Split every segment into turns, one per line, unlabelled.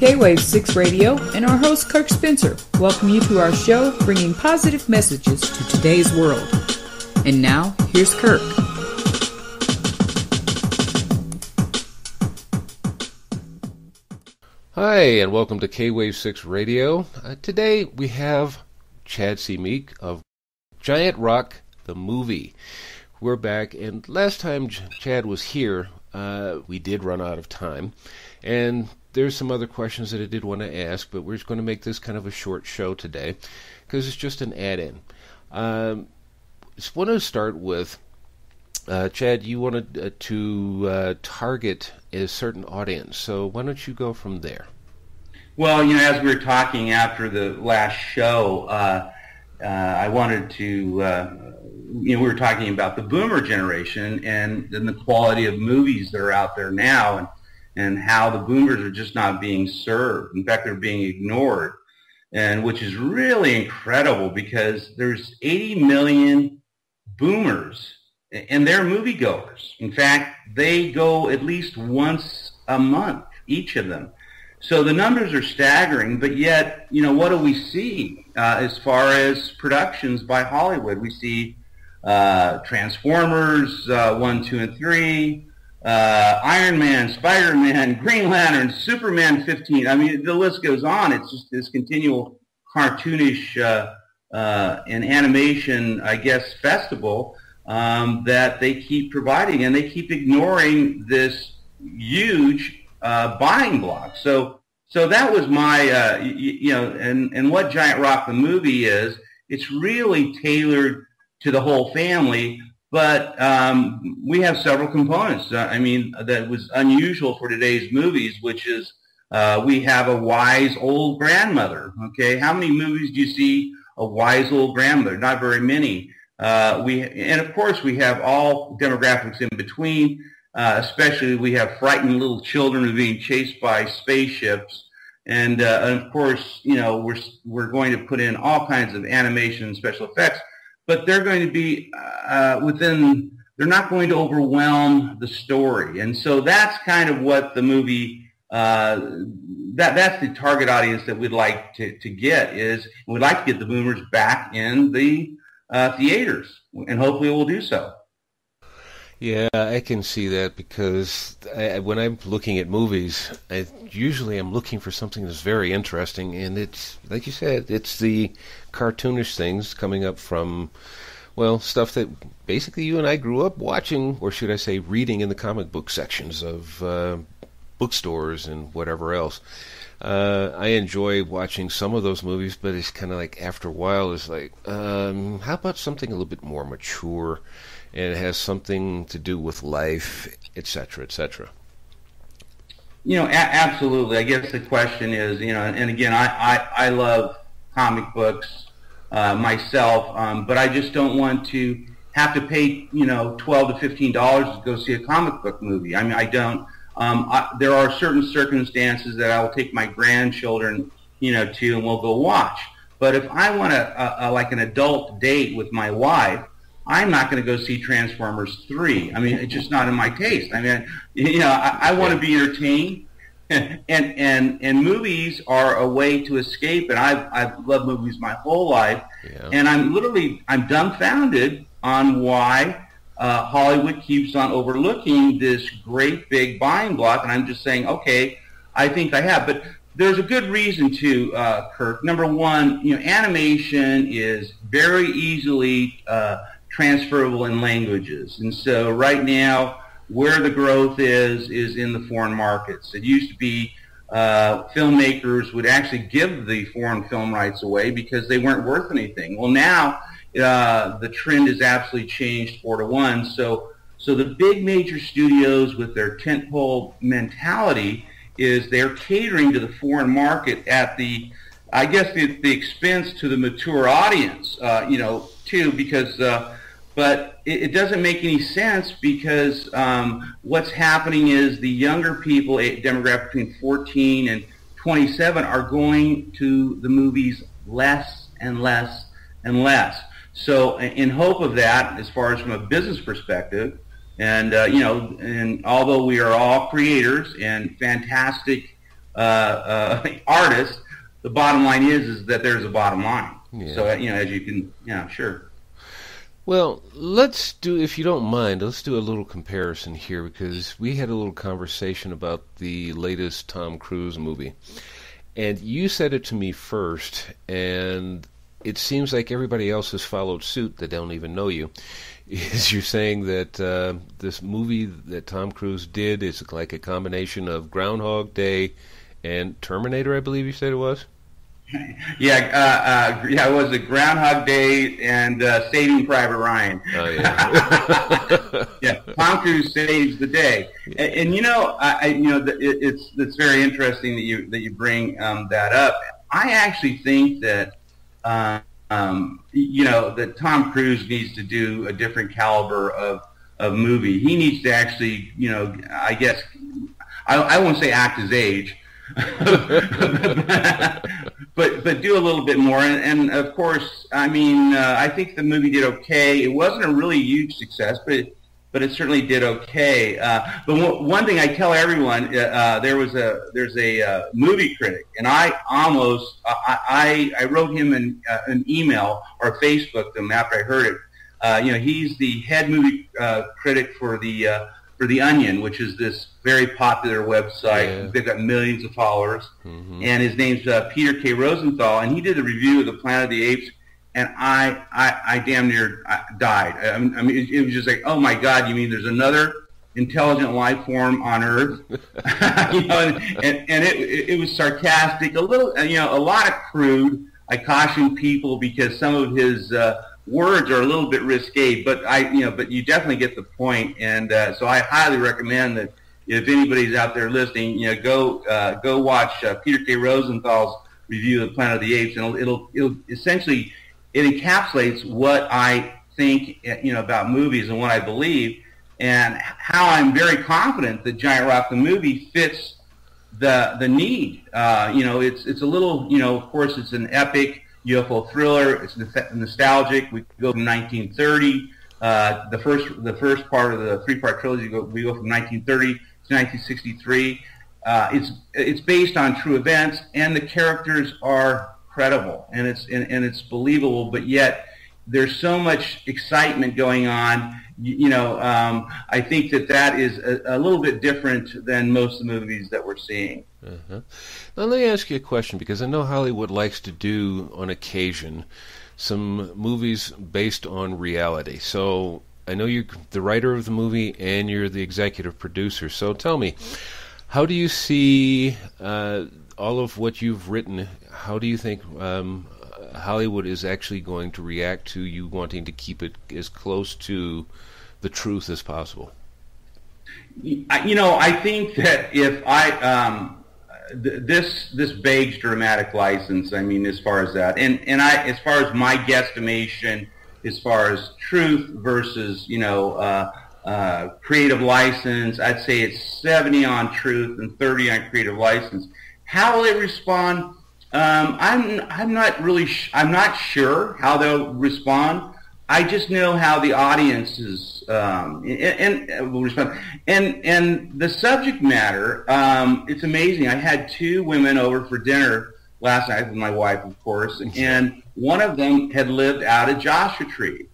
K-Wave 6 Radio and our host Kirk Spencer welcome you to our show bringing positive messages to today's world. And now, here's Kirk.
Hi, and welcome to K-Wave 6 Radio. Today we have Chad C. Meek of Giant Rock, the movie. We're back, and last time Chad was here, we did run out of time. And there's some other questions that I did want to ask, but we're just going to make this kind of a short show today because it's just an add-in. Just want to start with, Chad, you wanted to target a certain audience, so why don't you go from there?
Well, as we were talking after the last show, I wanted to, we were talking about the boomer generation and the quality of movies that are out there now, and how the boomers are just not being served. In fact, they're being ignored, and which is really incredible because there's 80 million boomers, and they're moviegoers. In fact, they go at least once a month, each of them. So the numbers are staggering, but yet, what do we see as far as productions by Hollywood? We see Transformers 1, 2, and 3, Iron Man, Spider-Man, Green Lantern, Superman 15. I mean, the list goes on. It's just this continual cartoonish and animation, I guess, festival that they keep providing, and they keep ignoring this huge buying block. So that was my, and what Giant Rock the movie is, it's really tailored to the whole family. But we have several components, that was unusual for today's movies, which is we have a wise old grandmother, okay? How many movies do you see a wise old grandmother? Not very many. And of course, we have all demographics in between, especially we have frightened little children who are being chased by spaceships. And of course, we're going to put in all kinds of animation and special effects. But they're going to be they're not going to overwhelm the story. And so that's kind of what the movie, that's the target audience that we'd like to get is, we'd like to get the boomers back in the theaters, and hopefully we'll do so.
Yeah, I can see that because when I'm looking at movies, usually I'm looking for something that's very interesting, and it's, like you said, it's the cartoonish things coming up from, well, stuff that basically you and I grew up watching, or should I say reading in the comic book sections of bookstores and whatever else. I enjoy watching some of those movies, but it's kind of like after a while it's like, how about something a little bit more mature, and it has something to do with life, etc., etc.
Absolutely. I guess the question is, and again, I love comic books myself, but I just don't want to have to pay, $12 to $15 to go see a comic book movie. I mean, I don't. There are certain circumstances that I will take my grandchildren, to, and we'll go watch. But if I want like an adult date with my wife, I'm not going to go see Transformers 3. I mean, it's just not in my taste. I mean, I want to be entertained, and movies are a way to escape. And I've loved movies my whole life, and I'm dumbfounded on why Hollywood keeps on overlooking this great big buying block. And I'm just saying, okay, I think I have, but there's a good reason to, Kirk. Number one, animation is very easily transferable in languages. And so right now, where the growth is in the foreign markets. It used to be filmmakers would actually give the foreign film rights away because they weren't worth anything. Well, now the trend has absolutely changed 4-to-1. So the big major studios with their tentpole mentality is they're catering to the foreign market at the expense to the mature audience, too, because but it doesn't make any sense because what's happening is the younger people, a demographic between 14 and 27, are going to the movies less and less and less. So in hope of that, as far as from a business perspective, and and although we are all creators and fantastic artist, the bottom line is that there's a bottom line.
Yeah.
So, as you can, sure.
Well, let's do, if you don't mind, let's do a little comparison here, because we had a little conversation about the latest Tom Cruise movie. And you said it to me first, and it seems like everybody else has followed suit that don't even know you. Is you're saying that this movie that Tom Cruise did is like a combination of Groundhog Day and Terminator, I believe you said it was?
Yeah, it was a Groundhog Day and Saving Private Ryan.
Oh, yeah.
Yeah, Tom Cruise saves the day. And it's very interesting that you bring that up. I actually think that that Tom Cruise needs to do a different caliber of movie. He needs to actually, I guess, I won't say act his age, but do a little bit more. And of course, I think the movie did okay. It wasn't a really huge success, but it certainly did okay. But one thing I tell everyone, there's a movie critic, and I wrote him an email or Facebooked him after I heard it. He's the head movie critic for the Onion, which is this very popular website. Yeah. They've got millions of followers, and his name's Peter K. Rosenthal, and he did a review of the Planet of the Apes. And I damn near died. It was just like, oh my God! You mean there's another intelligent life form on Earth? And it was sarcastic, a little, a lot of crude. I caution people because some of his words are a little bit risque, but you definitely get the point. And so I highly recommend that if anybody's out there listening, go watch Peter K. Rosenthal's review of the Planet of the Apes, and it'll essentially. It encapsulates what I think, about movies and what I believe, and how I'm very confident that Giant Rock the movie fits the need. It's a little, of course, it's an epic UFO thriller. It's nostalgic. We go from 1930. The first part of the three-part trilogy, we go from 1930 to 1963. It's based on true events, and the characters are credible, and it's believable, but yet there's so much excitement going on. I think that is a little bit different than most of the movies that we're seeing.
Now let me ask you a question, because I know Hollywood likes to do on occasion some movies based on reality. So I know you're the writer of the movie and you're the executive producer. So tell me, how do you see all of what you've written? How do you think Hollywood is actually going to react to you wanting to keep it as close to the truth as possible?
I think that if this begs dramatic license. As far as that, and as far as my guesstimation, as far as truth versus creative license, I'd say it's 70 on truth and 30 on creative license. How will they respond? I'm not sure how they'll respond. I just know how the audiences will respond. And the subject matter, it's amazing. I had two women over for dinner last night with my wife, of course, and one of them had lived out at Joshua Tree,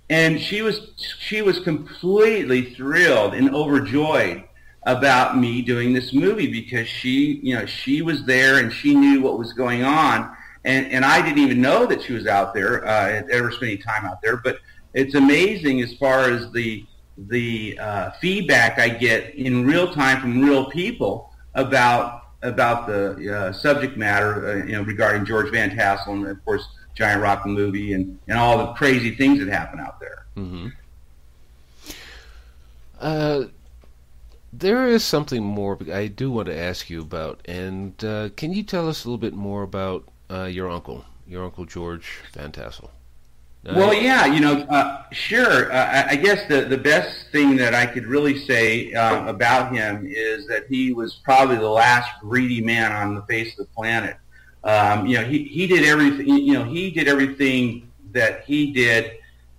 and she was completely thrilled and overjoyed about me doing this movie, because she was there and she knew what was going on, and I didn't even know that she was out there, ever spending time out there. But it's amazing as far as the feedback I get in real time from real people about the subject matter, regarding George Van Tassel and of course Giant Rock the movie and all the crazy things that happen out there.
Mm-hmm. There is something more I do want to ask you about, and can you tell us a little bit more about your uncle George Van Tassel?
Well, yeah, sure. I guess the best thing that I could really say about him is that he was probably the last greedy man on the face of the planet. He did everything. He did everything that he did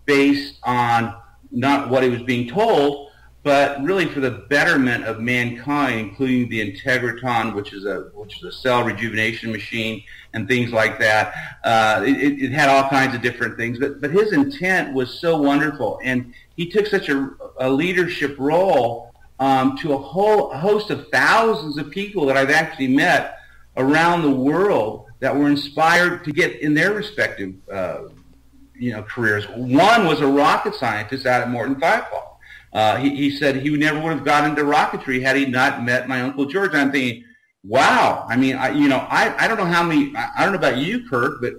based on not what he was being told, but really for the betterment of mankind, including the Integratron, which is a cell rejuvenation machine, and things like that. It had all kinds of different things, but his intent was so wonderful, and he took such a leadership role to a whole host of thousands of people that I've actually met around the world that were inspired to get in their respective careers. One was a rocket scientist out at Morton Thiokol. He said he never would have gotten into rocketry had he not met my Uncle George. I'm thinking, wow. I mean, I don't know how many. I don't know about you, Kirk, but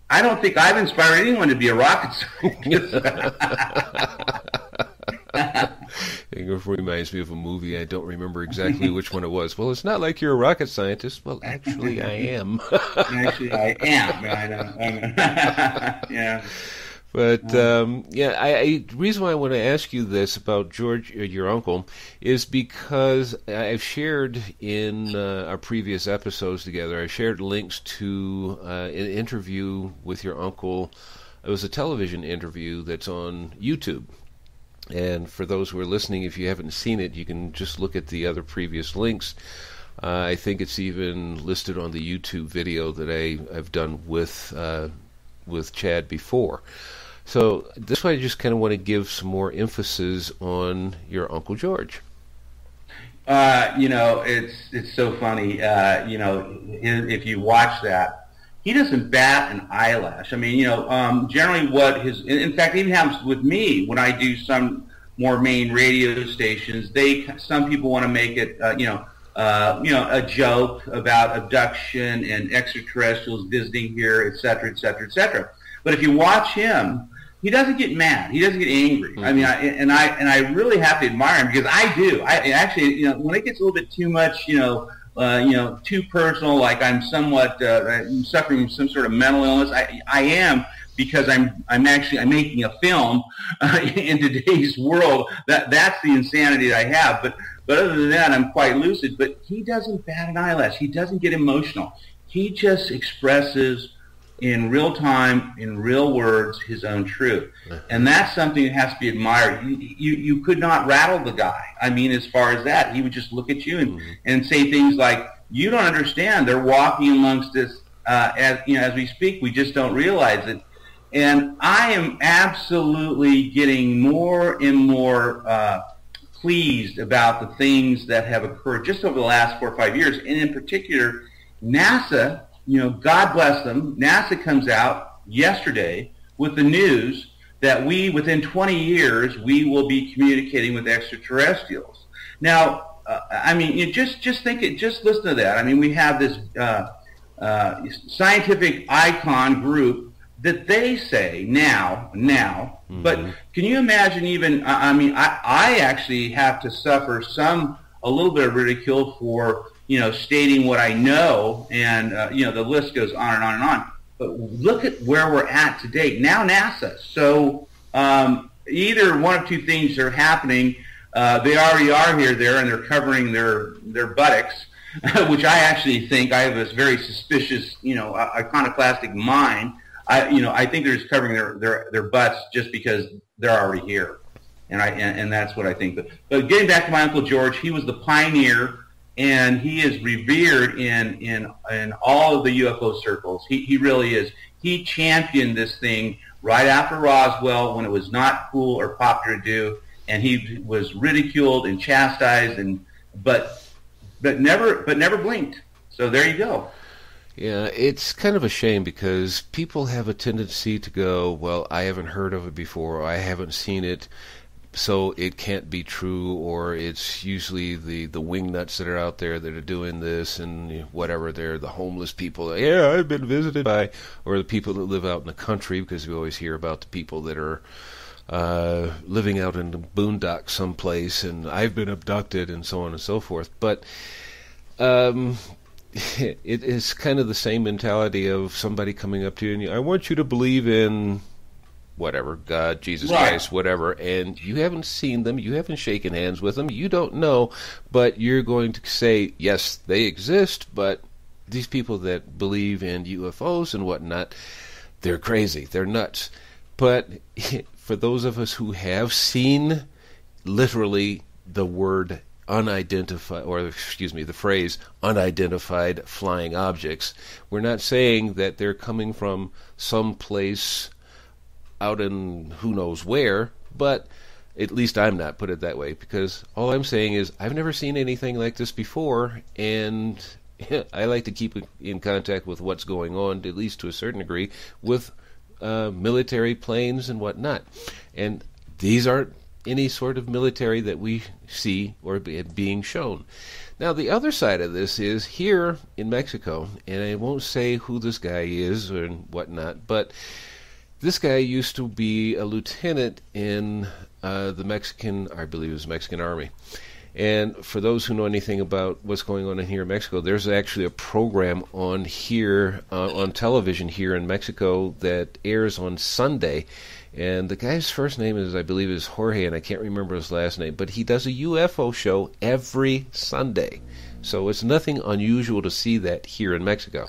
I don't think I've inspired anyone to be a rocket scientist.
It reminds me of a movie. I don't remember exactly which one it was. Well, it's not like you're a rocket scientist. Well, actually, I am.
Actually, I am. I know. Yeah.
But the reason why I want to ask you this about George, your uncle, is because I've shared in our previous episodes together. I shared links to an interview with your uncle. It was a television interview that's on YouTube. And for those who are listening, if you haven't seen it, you can just look at the other previous links. I think it's even listed on the YouTube video that I've done with Chad before. So this way I just kind of want to give some more emphasis on your Uncle George.
It's so funny. If you watch that, he doesn't bat an eyelash. I mean, generally in fact, it even happens with me when I do some more main radio stations. Some people want to make it, a joke about abduction and extraterrestrials visiting here, et cetera, et cetera, et cetera. But if you watch him, he doesn't get mad. He doesn't get angry. Mm-hmm. I mean, I really have to admire him because I do. I actually, when it gets a little bit too much, too personal, like I'm somewhat suffering from some sort of mental illness. I am, because I'm making a film in today's world. That's the insanity that I have. But other than that, I'm quite lucid. But he doesn't bat an eyelash. He doesn't get emotional. He just expresses in real time, in real words, his own truth. And that's something that has to be admired. You could not rattle the guy. I mean, as far as that, he would just look at you and say things like, you don't understand. They're walking amongst us as we speak. We just don't realize it. And I am absolutely getting more and more pleased about the things that have occurred just over the last 4 or 5 years. And in particular, NASA, God bless them, NASA comes out yesterday with the news that within 20 years, we will be communicating with extraterrestrials. Now, just think it. Just listen to that. I mean, we have this scientific icon group that they say now. Mm-hmm. But can you imagine even? I actually have to suffer a little bit of ridicule for stating what I know, and the list goes on and on and on. But look at where we're at today. Now NASA. So either one of two things are happening. They already are there, and they're covering their buttocks, which I actually think, I have this very suspicious, iconoclastic mind. I think they're just covering their butts just because they're already here, and that's what I think. But getting back to my Uncle George, he was the pioneer. And he is revered in all of the UFO circles. He really is. He championed this thing right after Roswell when it was not cool or popular to do, and he was ridiculed and chastised, but never blinked. So there you go.
Yeah, it's kind of a shame because people have a tendency to go, well, I haven't heard of it before, or I haven't seen it, so it can't be true, or it's usually the wingnuts that are out there that are doing this, and whatever, they're the homeless people. Yeah, I've been visited by, or the people that live out in the country, because we always hear about the people that are living out in the boondocks someplace, and I've been abducted, and so on and so forth. But it is kind of the same mentality of somebody coming up to you and I want you to believe in whatever, God, Jesus Christ, whatever, and you haven't seen them, you haven't shaken hands with them, you don't know, but you're going to say, yes, they exist, but these people that believe in UFOs and whatnot, they're crazy, they're nuts. But for those of us who have seen literally the word unidentified, or excuse me, the phrase unidentified flying objects. We're not saying that they're coming from some place out in who knows where, but at least I'm not, put it that way, because all I'm saying is I've never seen anything like this before, and I like to keep in contact with what's going on, at least to a certain degree, with military planes and whatnot. And these aren't any sort of military that we see or being shown. Now, the other side of this is here in Mexico, and I won't say who this guy is or whatnot, but this guy used to be a lieutenant in the Mexican, I believe it was Mexican Army. And for those who know anything about what's going on in here in Mexico, there's actually a program on here, on television here in Mexico that airs on Sunday. And the guy's first name is, I believe, is Jorge, and I can't remember his last name. But he does a UFO show every Sunday. So it's nothing unusual to see that here in Mexico.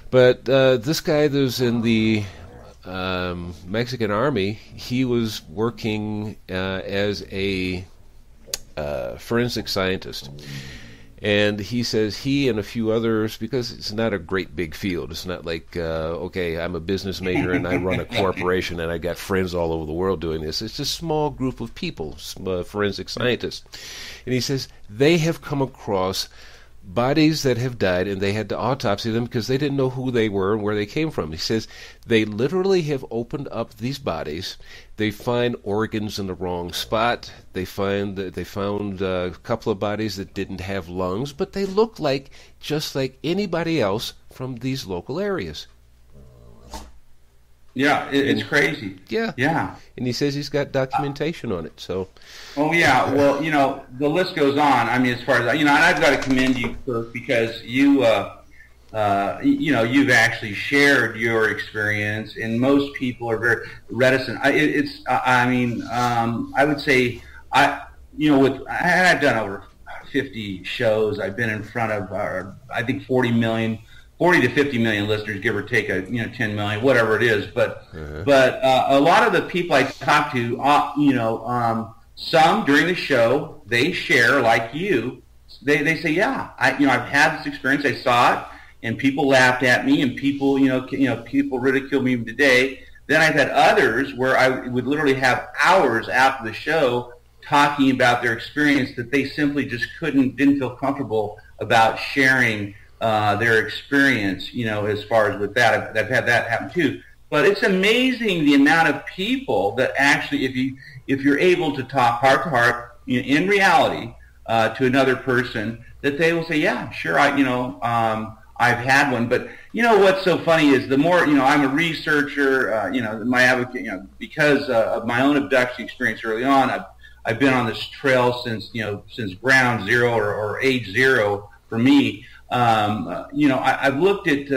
But this guy that was in the Mexican Army, he was working as a forensic scientist. And he says he and a few others, because it's not a great big field. It's not like, okay, I'm a business major and I run a corporation and I got friends all over the world doing this. It's a small group of people, forensic scientists. And he says they have come across bodies that have died, and they had to autopsy them because they didn't know who they were and where they came from. He says they literally have opened up these bodies. They find organs in the wrong spot. They found a couple of bodies that didn't have lungs, but they look like just like anybody else from these local areas.
Yeah, it's crazy.
Yeah. And he says he's got documentation on it. So.
Oh yeah. Well, the list goes on. I mean, as far as and I've got to commend you, Kirk, because you, you've actually shared your experience, and most people are very reticent. I would say I've done over 50 shows. I've been in front of I think 40 to 50 million listeners, give or take 10 million, whatever it is. But a lot of the people I talk to, some during the show, they share like you. They say, yeah, I've had this experience. I saw it, and people laughed at me, and people, people ridiculed me today. Then I've had others where I would literally have hours after the show talking about their experience that they simply just didn't feel comfortable about sharing their experience, as far as with that. I've had that happen too. But it's amazing the amount of people that actually, if you're able to talk heart to heart, in reality, to another person, that they will say, yeah, sure, I've had one. But what's so funny is the more, I'm a researcher, my advocate, because of my own abduction experience early on, I've been on this trail since ground zero or age zero for me. I've looked at,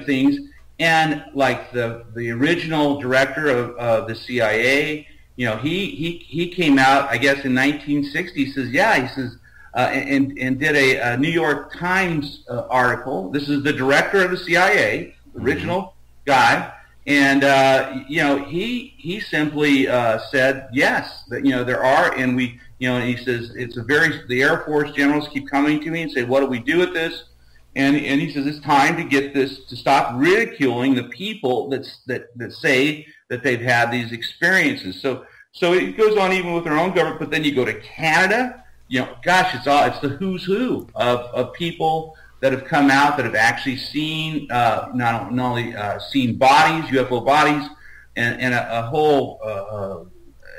things, and like the original director of the CIA, he came out, I guess, in 1960. He says, and did a New York Times article. This is the director of the CIA, original guy, and he simply said yes, that there are, and we, and he says the Air Force generals keep coming to me and say, what do we do with this? And he says it's time to get this, to stop ridiculing the people that say that they've had these experiences. So it goes on even with our own government. But then you go to Canada, it's the who's who of people that have come out that have actually seen not only seen bodies, UFO bodies, and a whole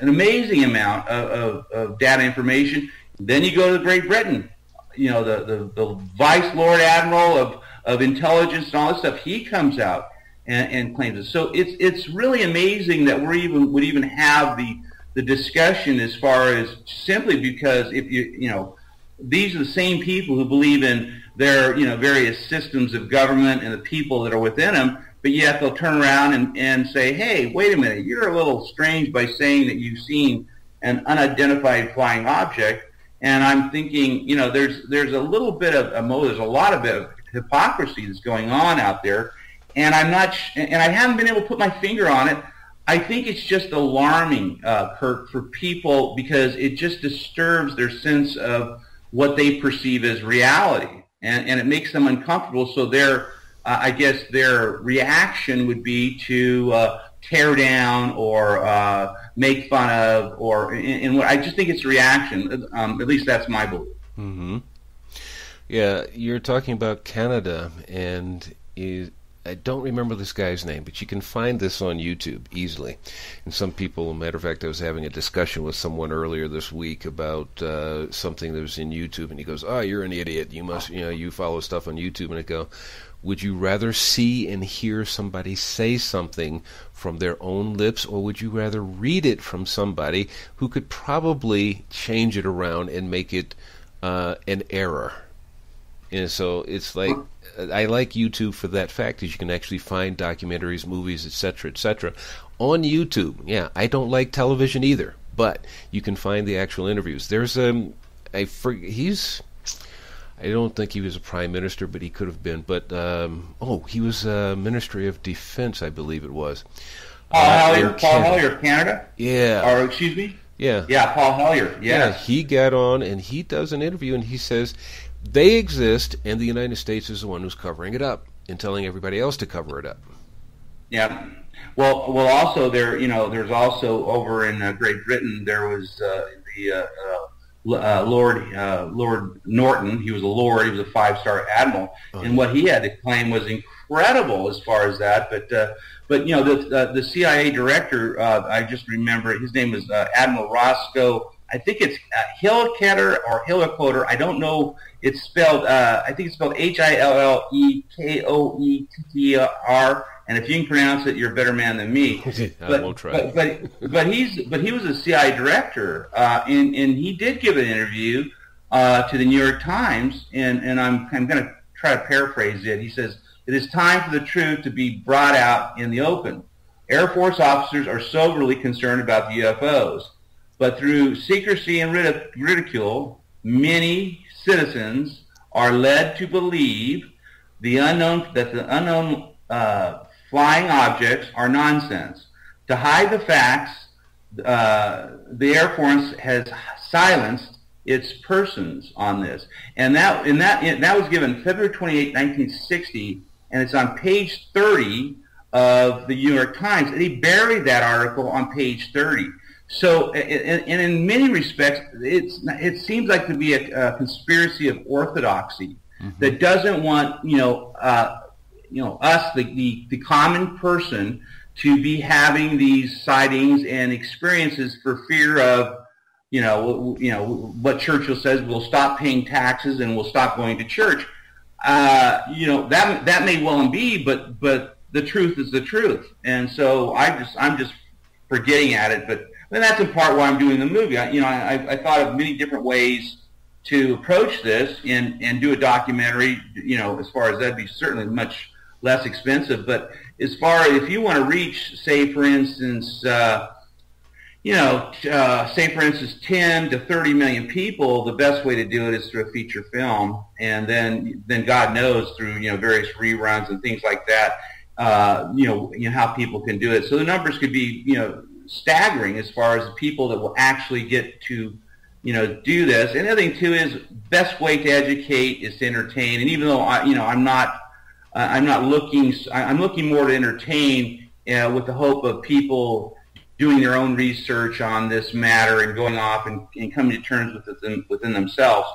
an amazing amount of data information. Then you go to Great Britain. The Vice Lord Admiral of Intelligence and all this stuff, he comes out and claims it. So it's really amazing that would even have the discussion, as far as simply because if these are the same people who believe in their various systems of government and the people that are within them, but yet they'll turn around and say, hey, wait a minute, you're a little strange by saying that you've seen an unidentified flying object. And I'm thinking, there's a little bit of there's a lot of hypocrisy that's going on out there, and I'm not, and I haven't been able to put my finger on it. I think it's just alarming, Kirk, for people because it just disturbs their sense of what they perceive as reality, and it makes them uncomfortable. So I guess their reaction would be to tear down or make fun of, or and what I just think it's a reaction. At least that's my belief.
Mm-hmm. Yeah, you're talking about Canada, and I don't remember this guy's name, but you can find this on YouTube easily. And some people, matter of fact, I was having a discussion with someone earlier this week about something that was in YouTube, and he goes, "Oh, you're an idiot. You must, you follow stuff on YouTube." And I go, would you rather see and hear somebody say something from their own lips, or would you rather read it from somebody who could probably change it around and make it an error? And so it's like, I like YouTube for that fact, is you can actually find documentaries, movies, etc., on YouTube. Yeah, I don't like television either, but you can find the actual interviews. There's I don't think he was a prime minister, but he could have been. But he was Ministry of Defense, I believe it was.
Paul Hellyer, Canada.
Yeah.
Or excuse me.
Yeah.
Yeah, Paul Hellyer. Yes.
Yeah, he got on and he does an interview and he says they exist, and the United States is the one who's covering it up and telling everybody else to cover it up.
Yeah. Well. Also, there's also over in Great Britain there was the Lord Norton. He was a lord. He was a 5-star admiral, and what he had to claim was incredible as far as that. But the CIA director, I just remember his name was Admiral Roscoe. I think it's Hillketter or Hillketter. I don't know. It's spelled. I think it's spelled Hillekoetter. And if you can pronounce it, you're a better man than me.
I won't try.
But he was a CIA director, and he did give an interview to the New York Times, and I'm going to try to paraphrase it. He says, "It is time for the truth to be brought out in the open. Air Force officers are soberly concerned about the UFOs, but through secrecy and ridicule, many citizens are led to believe the unknown flying objects are nonsense. To hide the facts, the Air Force has silenced its persons on this." And that was given February 28, 1960, and it's on page 30 of the New York Times. And he buried that article on page 30. So, and in many respects, it seems like to be a conspiracy of orthodoxy that doesn't want us, the common person, to be having these sightings and experiences for fear of, what Churchill says, we'll stop paying taxes and we'll stop going to church. That may well be, but the truth is the truth. And so I'm just forgetting at it. But that's in part why I'm doing the movie. I thought of many different ways to approach this and do a documentary, as far as that'd be certainly much less expensive. But as far as if you want to reach, say, for instance, 10 to 30 million people, the best way to do it is through a feature film. And then God knows through, various reruns and things like that, how people can do it. So the numbers could be, staggering as far as the people that will actually get to, do this. And the other thing too is best way to educate is to entertain. And even though I'm looking more to entertain with the hope of people doing their own research on this matter and going off and coming to terms with it within themselves.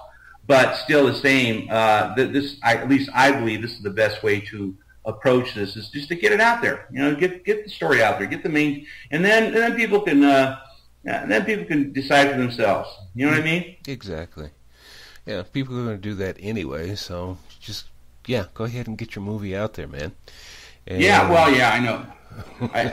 But still the same, at least I believe this is the best way to approach this, is just to get it out there. Get the story out there, get the main, and then people can decide for themselves. You know what I mean?
Exactly. Yeah, people are going to do that anyway. So just go ahead and get your movie out there, man. And,
I know. I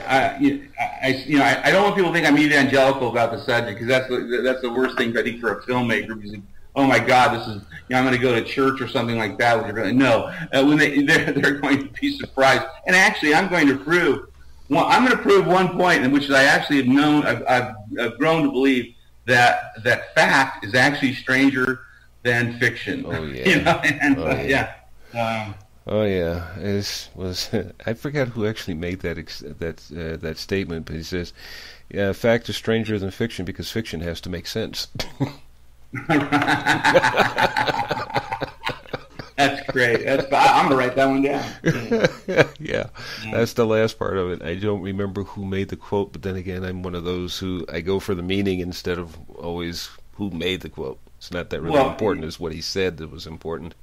don't want people to think I'm evangelical about the subject, because that's the worst thing I think for a filmmaker. Because, oh my God, this is I'm going to go to church or something like that. No, when they're going to be surprised. And actually, I'm going to prove one point in which I actually have known. I've grown to believe that fact is actually stranger than fiction.
Oh yeah. Oh yeah, it was. I forgot who actually made that statement, but he says, "Yeah, fact is stranger than fiction because fiction has to make sense."
That's great. I'm gonna write that one down.
Yeah, that's the last part of it. I don't remember who made the quote, but then again, I'm one of those who I go for the meaning instead of always who made the quote. It's not that really important as what he said that was important.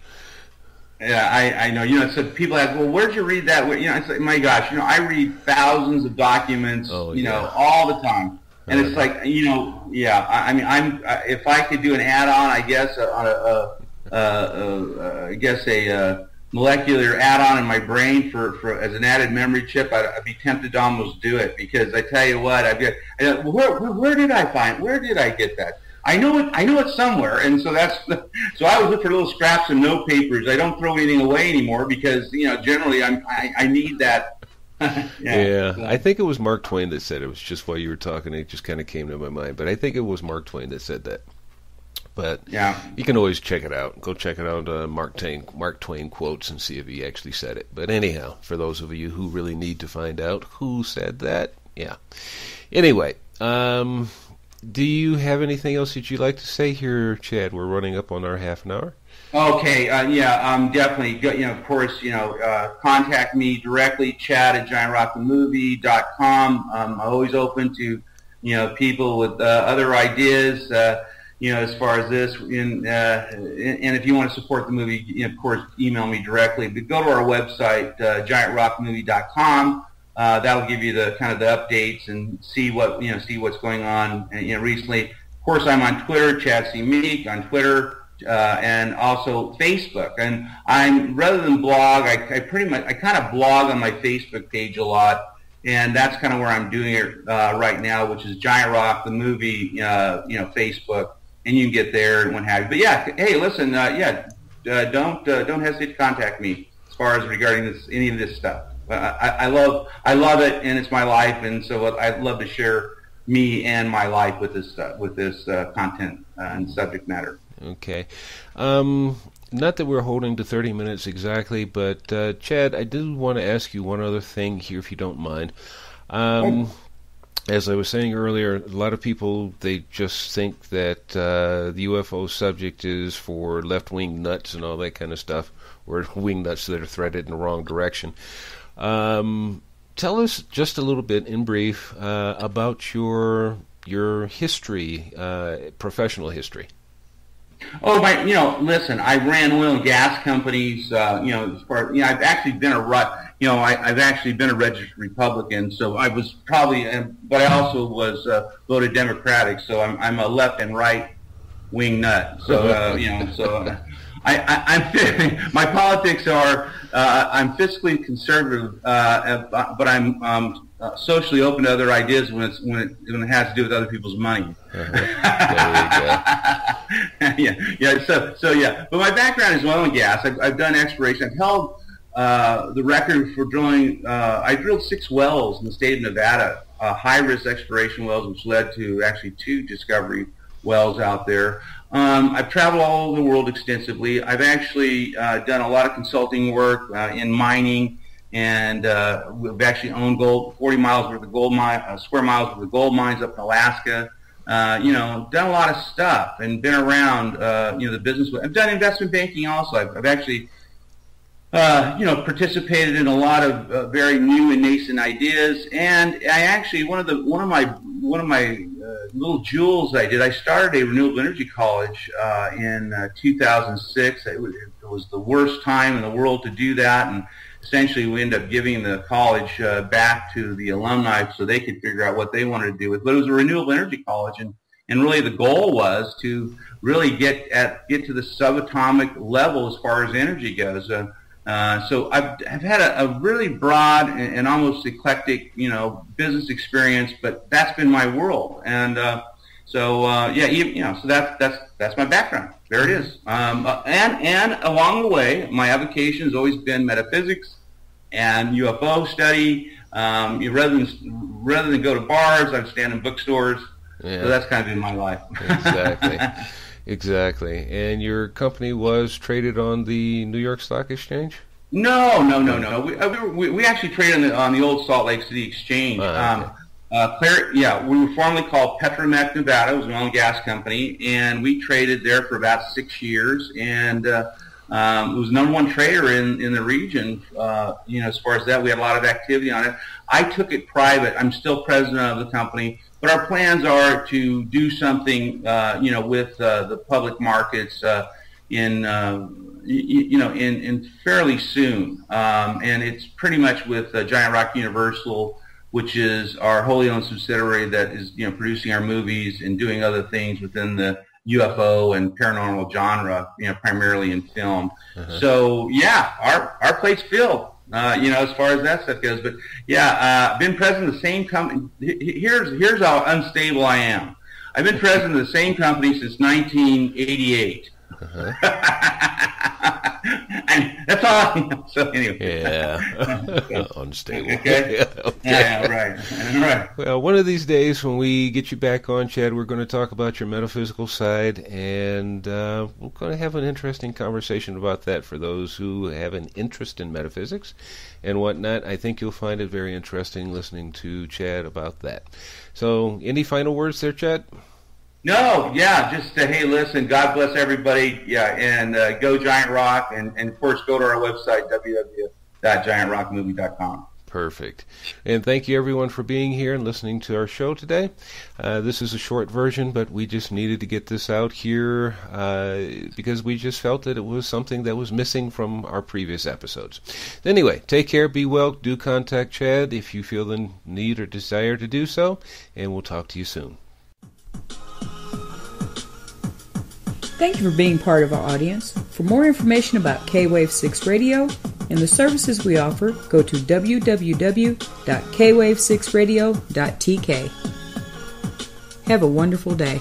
Yeah, I know. So people ask, well, where'd you read that? It's like, my gosh, I read thousands of documents, all the time. And it's like, yeah, I mean, if I could do an add-on, I guess, on a molecular add-on in my brain for as an added memory chip, I'd be tempted to almost do it, because I tell you what, where did I get that? I know it somewhere, and so so I always look for little scraps of note papers. I don't throw anything away anymore because generally I need that.
Yeah, I think it was Mark Twain that said it. Was just while you were talking, it just kind of came to my mind. But I think it was Mark Twain that said that. But
yeah,
you can always check it out. Go check it out, Mark Twain quotes, and see if he actually said it. But anyhow, for those of you who really need to find out who said that, yeah. Anyway, do you have anything else that you'd like to say here, Chad? We're running up on our half an hour.
Okay, definitely. Of course, contact me directly, chad@giantrockthemovie.com. I'm always open to, people with other ideas, as far as this. And if you want to support the movie, of course, email me directly. But go to our website, giantrockthemovie.com. That'll give you the kind of the updates and see what's going on. And, recently, of course, I'm on Twitter, Chad C. Meek on Twitter. And also Facebook, and rather than blog, I kind of blog on my Facebook page a lot, and that's kind of where I'm doing it right now, which is Giant Rock the Movie, Facebook, and you can get there and what have you. But yeah, hey, listen, don't hesitate to contact me as far as regarding any of this stuff. I love it, and it's my life, and so I'd love to share me and my life with this content and subject matter.
Okay. Not that we're holding to 30 minutes exactly, but Chad, I do want to ask you one other thing here, if you don't mind. As I was saying earlier, a lot of people, they just think that the UFO subject is for left-wing nuts and all that kind of stuff, or wing nuts that are threaded in the wrong direction. Tell us just a little bit, in brief, about your history, professional history.
Oh, listen, I ran oil and gas companies, I've actually been I've actually been a registered Republican, so I was probably, but I also was voted Democratic, so I'm a left and right wing nut. So, my politics are, I'm fiscally conservative, but I'm socially open to other ideas when it has to do with other people's money.
There you go.
Yeah. But my background is oil and gas. I've done exploration. I've held the record for drilling. I drilled 6 wells in the state of Nevada, high-risk exploration wells, which led to actually 2 discovery wells out there. I've traveled all over the world extensively. I've actually done a lot of consulting work in mining. And we've actually owned 40 miles worth of gold square miles worth of gold mines up in Alaska. Done a lot of stuff and been around, the business. I've done investment banking also. I've actually, participated in a lot of very new and nascent ideas. And I actually, one of my little jewels I did, I started a renewable energy college in 2006. It was the worst time in the world to do that, and essentially we ended up giving the college back to the alumni so they could figure out what they wanted to do with it. But it was a renewable energy college, and really the goal was to really get to the subatomic level as far as energy goes. So I've had a really broad and almost eclectic, business experience, but that's been my world. And so that's my background. There it is. And along the way, my avocation has always been metaphysics and UFO study. Rather than go to bars, I'd stand in bookstores. Yeah. So that's kind of been my life.
Exactly. And your company was traded on the New York Stock Exchange?
No. We actually traded on the old Salt Lake City Exchange. We were formerly called Petromech Nevada. It was an oil and gas company, and we traded there for about 6 years. And it was the number one trader in the region. As far as that, we had a lot of activity on it. I took it private. I'm still president of the company, but our plans are to do something, with the public markets in fairly soon. And it's pretty much with Giant Rock Universal, which is our wholly owned subsidiary that is, producing our movies and doing other things within the UFO and paranormal genre, primarily in film. Uh-huh. So our plate's filled, as far as that stuff goes. But I've been president of the same company. Here's how unstable I am. I've been president of the same company since 1988. Uh-huh. And that's all I know. So anyway.
Yeah. Unstable.
Okay.
Okay.
Yeah, right.
Well, one of these days when we get you back on, Chad, we're going to talk about your metaphysical side, and we're going to have an interesting conversation about that for those who have an interest in metaphysics and whatnot. I think you'll find it very interesting listening to Chad about that. So, any final words there, Chad?
No, just hey, listen, God bless everybody, and go Giant Rock, and of course go to our website, www.giantrockmovie.com.
Perfect. And thank you everyone for being here and listening to our show today. This is a short version, but we just needed to get this out here because we just felt that it was something that was missing from our previous episodes. Anyway, take care, be well, do contact Chad if you feel the need or desire to do so, and we'll talk to you soon.
Thank you for being part of our audience. For more information about K-Wave 6 Radio and the services we offer, go to www.kwave6radio.tk. Have a wonderful day.